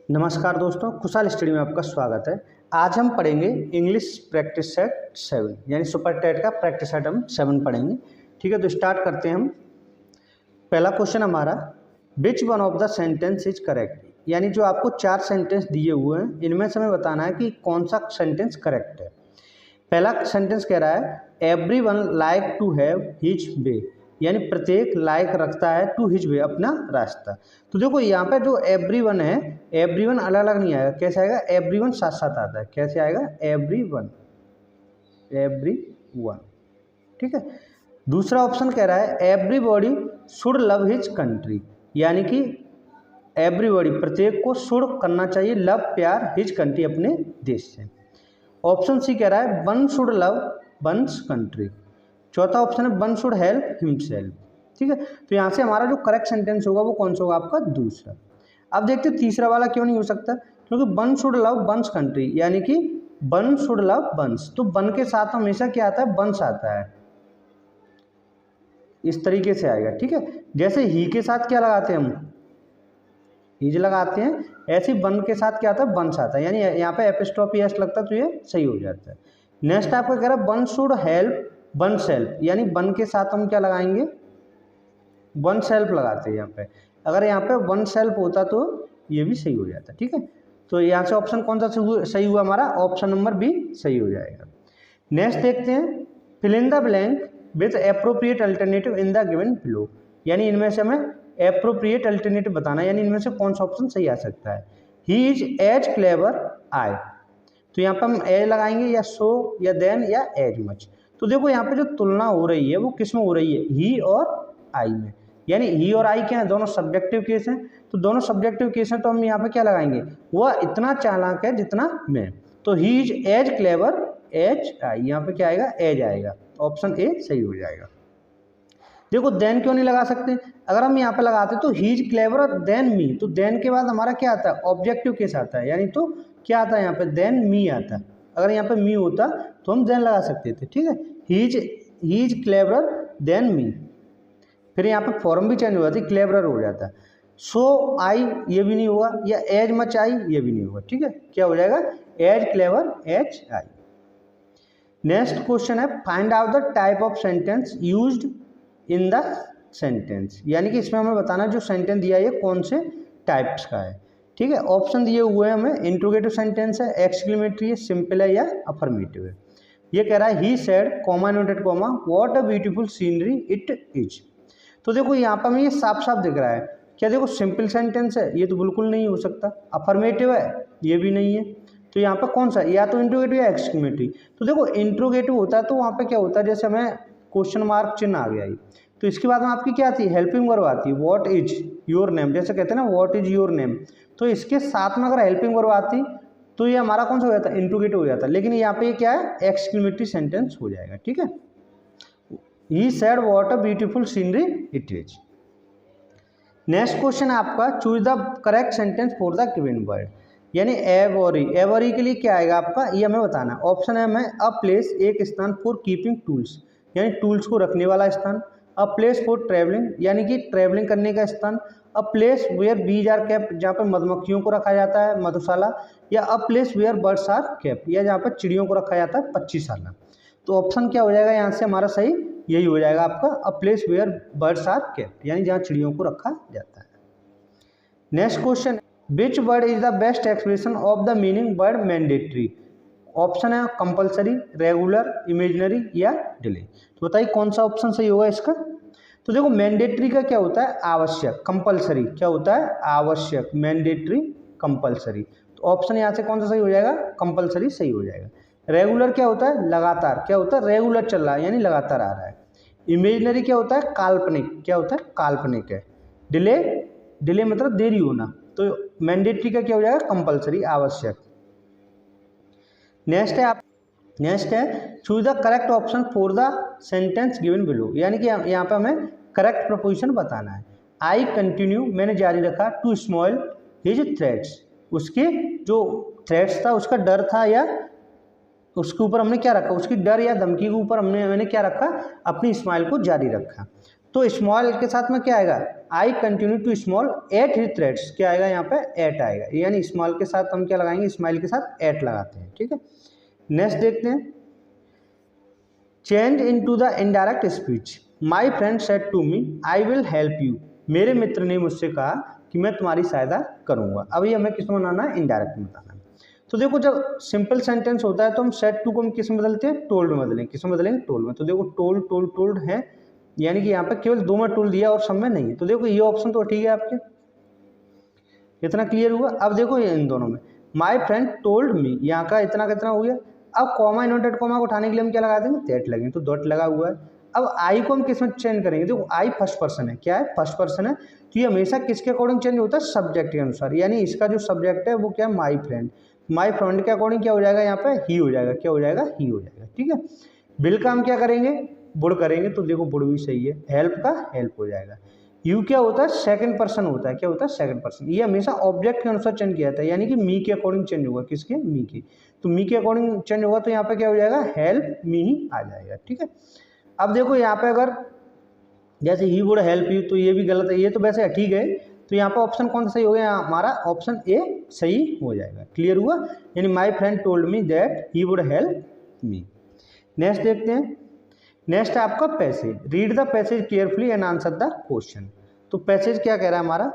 नमस्कार दोस्तों, खुशहाल स्टडी में आपका स्वागत है। आज हम पढ़ेंगे इंग्लिश प्रैक्टिस सेट 7 यानी सुपर टेट का प्रैक्टिस सेट हम 7 पढ़ेंगे। ठीक है, तो स्टार्ट करते हैं हम। पहला क्वेश्चन हमारा, which one of the sentence is correct, यानी जो आपको 4 सेंटेंस दिए हुए हैं इनमें से हमें बताना है कि कौन सा सेंटेंस करेक्ट है। पहला सेंटेंस कह रहा है every one like to have his way, यानी प्रत्येक लाइक रखता है टू हिज वे, अपना रास्ता। तो देखो यहाँ पे जो एवरी वन है, एवरी वन अलग अलग नहीं आएगा। कैसे आएगा? एवरी वन साथ साथ आता है। कैसे आएगा? Every one, every one. ठीक है। दूसरा ऑप्शन कह रहा है everybody should love his country, यानी कि एवरीबॉडी प्रत्येक को शुड करना चाहिए लव, प्यार, हिज कंट्री, अपने देश से। ऑप्शन सी कह रहा है one should love one's country. चौथा ऑप्शन है वन शुड हेल्प हिमसेल्फ। ठीक है, तो यहाँ से हमारा जो करेक्ट सेंटेंस होगा वो कौन सा होगा? आपका दूसरा। अब देखते हैं तीसरा वाला क्यों नहीं हो सकता, क्योंकि one should love one's country, यानी कि वन शुड लव वंस, तो वन के साथ हमेशा क्या आता है? वंस आता है। इस तरीके से आएगा। ठीक है, जैसे ही के साथ क्या लगाते हैं हम? हिज लगाते हैं, ऐसे ही वन के साथ क्या आता है? वंस आता है, यानी यहाँ पे एपिस्ट्रोफी एस लगता है तो ये सही हो जाता है। नेक्स्ट आपका कह रहा है one should help one self, यानी वन के साथ हम क्या लगाएंगे? वन सेल्फ लगाते हैं यहाँ पे। अगर यहाँ पे वन सेल्फ होता तो ये भी सही हो जाता। ठीक है, तो यहाँ से ऑप्शन कौन सा सही हुआ? हमारा ऑप्शन नंबर बी सही हो जाएगा। नेक्स्ट देखते हैं fill in the blank with appropriate alternative in the given below, यानी इनमें से हमें एप्रोप्रिएट अल्टरनेटिव बताना है, यानी इनमें से कौन सा ऑप्शन सही आ सकता है। ही इज एज क्लेवर आई, तो यहाँ पर हम एज लगाएंगे या सो या देन या एज मच। तो देखो यहाँ पे जो तुलना हो रही है वो किस में हो रही है? ही और आई में, यानी ही और आई क्या है? दोनों सब्जेक्टिव केस हैं। तो दोनों सब्जेक्टिव केस हैं तो हम यहाँ पे क्या लगाएंगे? वह इतना चालाक है जितना मैं, तो he is as clever as I, यहाँ पे क्या आएगा? एज आएगा। ऑप्शन ए सही हो जाएगा। देखो देन क्यों नहीं लगा सकते? अगर हम यहाँ पे लगाते तो he is clever than me, तो देन के बाद हमारा क्या आता है? ऑब्जेक्टिव केस आता है, यानी तो क्या आता है यहाँ पे? देन मी आता है। अगर यहाँ पे मी होता तो हम देन लगा सकते थे। ठीक है, he is clever than me, फिर यहाँ पे फॉर्म भी चेंज हो जाती, क्लेवर हो जाता है। सो आई ये भी नहीं होगा, या एज मच आई ये भी नहीं होगा। ठीक है, क्या हो जाएगा? As clever as I. Next question है find out the type of sentence used in the sentence, यानी कि इसमें हमें बताना जो सेंटेंस दिया है कौन से टाइप्स का है। ठीक है, ऑप्शन दिए हुए हैं हमें, इंट्रोगेटिव सेंटेंस है, एक्सक्लेमेटरी है, सिंपल है या अफर्मेटिव है। ये कह रहा है he said comma noted comma what a beautiful scenery it is. तो देखो यहाँ पर हमें ये साफ साफ दिख रहा है। क्या देखो सिंपल सेंटेंस है, ये तो बिल्कुल नहीं हो सकता। अफर्मेटिव है, ये भी नहीं है। तो यहाँ पर कौन सा? या तो इंट्रोगेटिव या एक्सक्लेमेटरी। तो देखो इंट्रोगेटिव होता है तो वहाँ पे क्या होता है? जैसे हमें क्वेश्चन मार्क चिन्ह आ गया ही, तो इसके बाद में आपकी क्या आती है? हेल्पिंग वर्ब आती है, व्हाट इज योर नेम, जैसे कहते हैं ना व्हाट इज योर नेम, तो इसके साथ में अगर हेल्पिंग वर्ब आती तो ये हमारा कौन सा हो जाता है? इंट्रोगेटिव हो जाता है। लेकिन यहाँ पे ये क्या है? एक्सक्लेमेटरी सेंटेंस हो जाएगा। ठीक है, he said what a beautiful scenery it is. Next question है आपका choose the correct sentence for the given word, यानी एवरी। एवरी के लिए क्या आएगा आपका? ये हमें बताना है। ऑप्शन है हमें अ प्लेस, एक स्थान, फॉर कीपिंग टूल्स, यानी टूल्स को रखने वाला स्थान। अ प्लेस फॉर ट्रैवलिंग, यानी कि ट्रैवलिंग करने का स्थान। A place where bees are kept, जहाँ पर मधुमक्खियों को रखा जाता है, मधुशाला। या a place where birds are kept, या जहाँ पर चिड़ियों को रखा जाता है, पक्षीशाला। तो ऑप्शन क्या हो जाएगा यहाँ से हमारा सही? यही हो जाएगा आपका a place where birds are kept, यानी जहाँ चिड़ियों को रखा जाता है। Next question, which word is the best expression of the meaning word mandatory. Option है कंपलसरी, रेगुलर, इमेजिनरी या डिले। तो बताइए कौन सा ऑप्शन सही होगा इसका? तो देखो मैंडेटरी का क्या होता है? आवश्यक। कंपलसरी क्या होता है? आवश्यक। Mandatory, compulsory. तो ऑप्शन यहाँ से कौन सा सही हो जाएगा? कंपलसरी सही हो जाएगा। रेगुलर क्या होता है? लगातार। क्या होता है? रेगुलर चल रहा है, यानी लगातार आ रहा है। इमेजिनरी क्या होता है? काल्पनिक। क्या होता है? काल्पनिक है। डिले, डिले मतलब देरी होना। तो मैंडेटरी का क्या हो जाएगा? कंपलसरी, आवश्यक। नेक्स्ट है choose the correct option for the sentence given below, यानी कि यहाँ पे हमें करेक्ट प्रपोजिशन बताना है। आई कंटिन्यू, मैंने जारी रखा, टू स्मॉल हिज थ्रेड्स, उसके जो थ्रेड्स था उसका डर था, या उसके ऊपर हमने क्या रखा? उसकी डर या धमकी के ऊपर मैंने क्या रखा? अपनी स्माइल को जारी रखा। तो स्मॉल के साथ में क्या आएगा, I continue to small at his threads, क्या आएगा यहाँ पे एट आएगा, यानी स्मॉल के साथ हम क्या लगाएंगे, स्माइल के साथ एट लगाते हैं, ठीक है। नेक्स्ट देखते हैं, change into the indirect speech, my friend said to me I will help you, मेरे मित्र ने मुझसे कहा कि मैं तुम्हारी सहायता करूंगा। अब ये हमें किस में बनाना है, इनडायरेक्ट में बताना है। तो देखो जब सिंपल सेंटेंस होता है तो हम सेड टू को हम किस में बदलते हैं, टोल्ड में बदलेंगे, किस में बदलेंगे, टोल्ड में। तो देखो टोल्ड टोल्ड टोल्ड है, यानी कि यहाँ पे केवल दो में टोल्ड दिया और सब में नहीं है। तो देखो ये ऑप्शन तो ठीक है आपके, इतना क्लियर हुआ। अब देखो ये इन दोनों में, माय फ्रेंड टोल्ड मी, यहाँ का इतना कितना हो गया। अब कॉमा इनवर्टेड कॉमा को उठाने के लिए हम क्या लगा देंगे, दैट लगेंगे, तो डॉट लगा हुआ है। अब आई को हम किस में चेंज करेंगे, देखो आई फर्स्ट पर्सन है, क्या है, फर्स्ट पर्सन है, तो ये हमेशा किसके अकॉर्डिंग चेंज होता है, सब्जेक्ट के अनुसार, यानी इसका जो सब्जेक्ट है वो क्या है, माय फ्रेंड, माय फ्रेंड के अकॉर्डिंग क्या हो जाएगा, यहाँ पे ही हो जाएगा, क्या हो जाएगा, ही हो जाएगा, ठीक है। बिल का हम क्या करेंगे, वुड करेंगे, तो देखो वुड भी सही है, हेल्प का हेल्प हो जाएगा। यू क्या होता है, सेकंड पर्सन होता है, क्या होता है, सेकंड पर्सन, ये हमेशा ऑब्जेक्ट के अनुसार चेंज किया जाता है, यानी कि मी के अकॉर्डिंग चेंज होगा, किसके, मी के, तो मी के अकॉर्डिंग चेंज होगा, तो यहाँ पे क्या हो जाएगा, हेल्प मी ही आ जाएगा, ठीक है। अब देखो यहाँ पे अगर जैसे ही वुड हेल्प यू, तो ये भी गलत है, ये तो वैसे ठीक है, तो यहाँ पे ऑप्शन कौन सा सही हो गया, हमारा ऑप्शन ए सही हो जाएगा, क्लियर हुआ, यानी my friend told me that he would help me. Next देखते हैं, नेक्स्ट है आपका passage, read the passage carefully and answer the question. तो पैसेज क्या कह रहा है हमारा,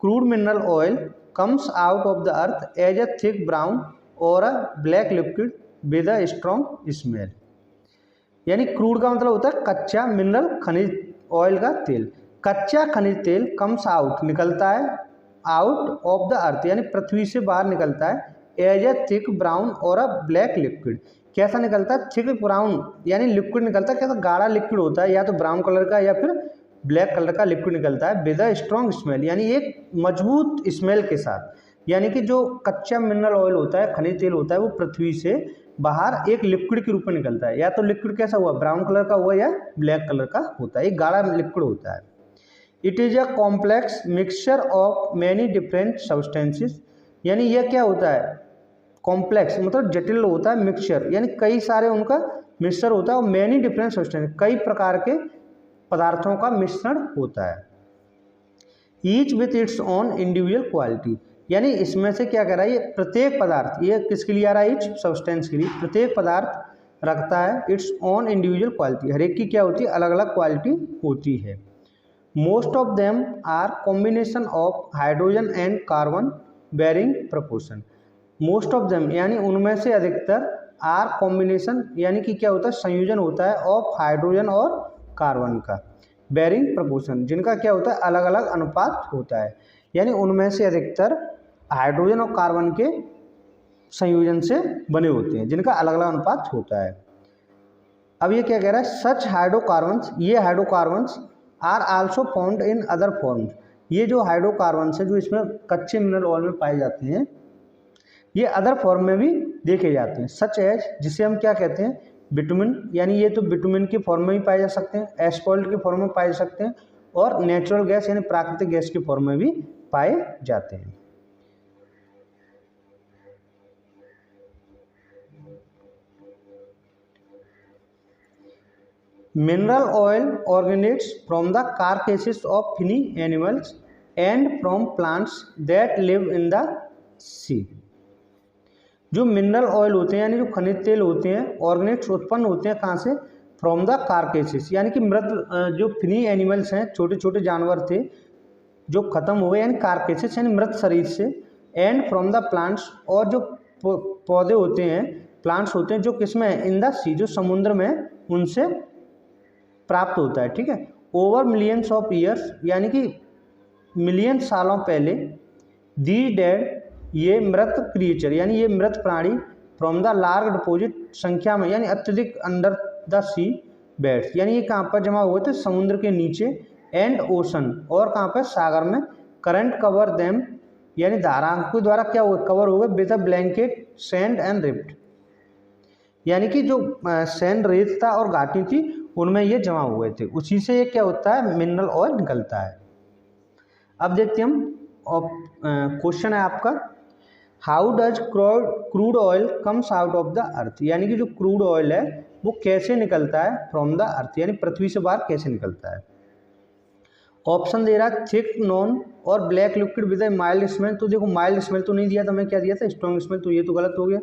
crude mineral oil comes out of the earth as a thick brown और a black liquid with a strong smell, यानी क्रूड का मतलब होता है कच्चा, मिनरल खनिज, ऑयल का तेल, कच्चा खनिज तेल कम्स आउट निकलता है, आउट ऑफ द अर्थ यानी पृथ्वी से बाहर निकलता है, एज ए थिक ब्राउन और अ ब्लैक लिक्विड, कैसा निकलता है, थिक ब्राउन यानी लिक्विड निकलता है, कैसा गाढ़ा लिक्विड होता है, या तो ब्राउन कलर का या फिर ब्लैक कलर का लिक्विड निकलता है, विद अ स्ट्रॉन्ग स्मेल यानी एक मजबूत स्मेल के साथ, यानी कि जो कच्चा मिनरल ऑयल होता है, खनिज तेल होता है, वो पृथ्वी से बाहर एक लिक्विड के रूप में निकलता है, या तो लिक्विड कैसा हुआ, ब्राउन कलर का हुआ या ब्लैक कलर का होता है, एक गाढ़ा लिक्विड होता है। It is a complex mixture of many different substances, यानी यह क्या होता है, कॉम्प्लेक्स मतलब जटिल होता है, मिक्सचर यानी कई सारे उनका मिक्सचर होता है, और मैनी डिफरेंट सब्सटेंस कई प्रकार के पदार्थों का मिश्रण होता है, each with its own individual quality, यानी इसमें से क्या कह रहा है, ये प्रत्येक पदार्थ, ये किसके लिए आ रहा है, ईच सब्सटेंस के लिए, प्रत्येक पदार्थ रखता है इट्स ओन इंडिविजुअल क्वालिटी, हर एक की क्या होती है, अलग अलग क्वालिटी होती है। Most of them are combination of hydrogen and carbon bearing proportion, most of them यानी उनमें से अधिकतर, आर कॉम्बिनेशन यानी कि क्या होता है, संयोजन होता है, ऑफ हाइड्रोजन और कार्बन का, बेरिंग प्रपोर्शन जिनका क्या होता है, अलग अलग अनुपात होता है, यानी उनमें से अधिकतर हाइड्रोजन और कार्बन के संयोजन से बने होते हैं, जिनका अलग अलग अनुपात होता है। अब ये क्या कह रहा है, सच हाइड्रोकार्बन्स, ये hydrocarbons are also found in other forms, ये जो हाइड्रोकार्बन्स है जो इसमें कच्चे मिनरल ऑयल में पाए जाते हैं, ये अदर फॉर्म में भी देखे जाते हैं, सच एज जिसे हम क्या कहते हैं, बिटुमिन, यानी ये तो बिटुमिन की फॉर्म में भी पाए जा सकते हैं, एस्फॉल्ट की फॉर्म में पाए जा सकते हैं, और नेचुरल गैस यानी प्राकृतिक गैस की फॉर्म में भी पाए जाते हैं। Mineral oil originates from the carcasses of finny animals and from plants that live in the sea, जो मिनरल ऑयल होते हैं यानी जो खनिज तेल होते हैं, ऑर्गेनेट्स उत्पन्न होते हैं कहाँ से, फ्रॉम द कार्केसेस यानी कि मृत, जो फिनी एनिमल्स हैं, छोटे छोटे जानवर थे जो खत्म हो गए, यानी कार्केसेस यानी मृत शरीर से, एंड फ्रॉम द प्लांट्स और जो पौधे होते हैं, प्लांट्स होते हैं जो किसमें है, इन द सी जो समुद्र में, उनसे प्राप्त होता है, ठीक है। ओवर मिलियंस ऑफ ईयर्स यानी कि मिलियन सालों पहले, दी डेड ये मृत क्रिएचर यानी ये मृत प्राणी, फ्रॉम द लार्ज डिपोजिट संख्या में यानी अत्यधिक अंडर द सी बेड्स, यानी ये कहाँ पर जमा हुए थे, समुद्र के नीचे, एंड ओशन और कहाँ पर, सागर में, करंट कवर देम यानी धाराओं के द्वारा क्या हुआ, कवर हो गए, with a blanket sand and rift, यानी कि जो सैंड रेत था और घाटी थी उनमें ये जमा हुए थे, उसी से ये क्या होता है, मिनरल ऑयल निकलता है। अब देखते हैं हम, क्वेश्चन है आपका, how does crude oil comes out of the अर्थ, यानी कि जो क्रूड ऑयल है वो कैसे निकलता है फ्रॉम द अर्थ, यानी पृथ्वी से बाहर कैसे निकलता है। ऑप्शन दे रहा है थिक नॉन और black liquid with A mild smell. तो देखो माइल्ड स्मेल तो नहीं दिया था, मैं क्या दिया था, स्ट्रॉन्ग स्मेल, तो ये तो गलत हो गया।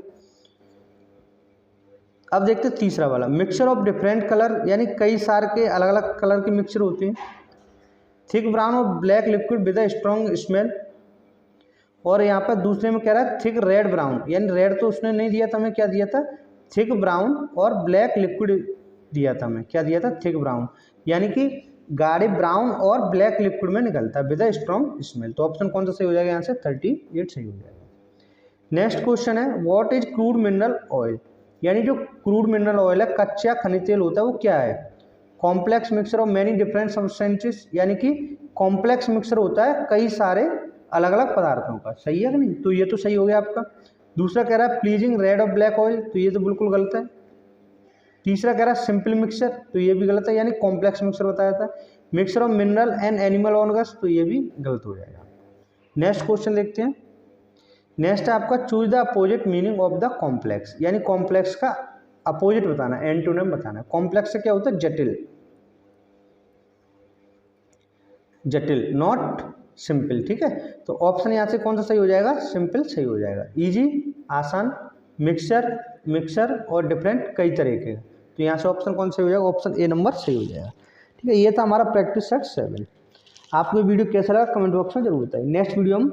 अब देखते हैं तीसरा वाला, मिक्सचर ऑफ डिफरेंट कलर, यानी कई सारे के अलग अलग कलर के मिक्सचर होते हैं। थिक ब्राउन और black liquid with a strong smell. और यहाँ पर दूसरे में कह रहा है थिक रेड ब्राउन, यानी रेड तो उसने नहीं दिया था, मैं क्या दिया था, थिक ब्राउन और ब्लैक लिक्विड दिया था, मैं क्या दिया था, थिक ब्राउन, यानी कि गाढ़े ब्राउन और ब्लैक लिक्विड में निकलता है विद अ स्ट्रॉन्ग स्मेल। तो ऑप्शन कौन सा सही हो जाएगा, यहाँ से 38 सही हो जाएगा। नेक्स्ट क्वेश्चन है what is crude mineral oil, यानी जो क्रूड मिनरल ऑयल है, कच्चा खनिज तेल होता है, वो क्या है, complex mixture of many different substances, यानी कि कॉम्प्लेक्स मिक्सचर होता है कई सारे अलग अलग पदार्थों का। सही है कि नहीं, तो ये तो सही हो गया आपका। दूसरा कह रहा है प्लीजिंग रेड और ब्लैक ऑयल, तो ये तो बिल्कुल गलत है। तीसरा कह रहा है सिंपल मिक्सचर, तो ये भी गलत है, यानी कॉम्प्लेक्स मिक्सचर बताया था। Mixture of mineral and animal organs, तो ये भी गलत हो जाएगा। नेक्स्ट क्वेश्चन देखते हैं। नेक्स्ट है आपका choose the opposite meaning of the complex, यानी कॉम्प्लेक्स का अपोजिट बताना है, एंटोनिम बताना है। कॉम्प्लेक्स से क्या होता है, जटिल, जटिल, नॉट सिंपल। ठीक है, तो ऑप्शन यहाँ से कौन सा सही हो जाएगा, सिंपल सही हो जाएगा। इजी आसान, मिक्सचर मिक्सर और डिफरेंट कई तरह के, तो यहाँ से ऑप्शन कौन सही हो जाएगा, ऑप्शन ए नंबर सही हो जाएगा। ठीक है, ये था हमारा प्रैक्टिस सेट 7। आपको वीडियो कैसा लगा कमेंट बॉक्स में जरूर बताइए। नेक्स्ट वीडियो हम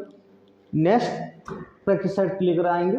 नेक्स्ट प्रैक्टिस सेट लेकर आएंगे।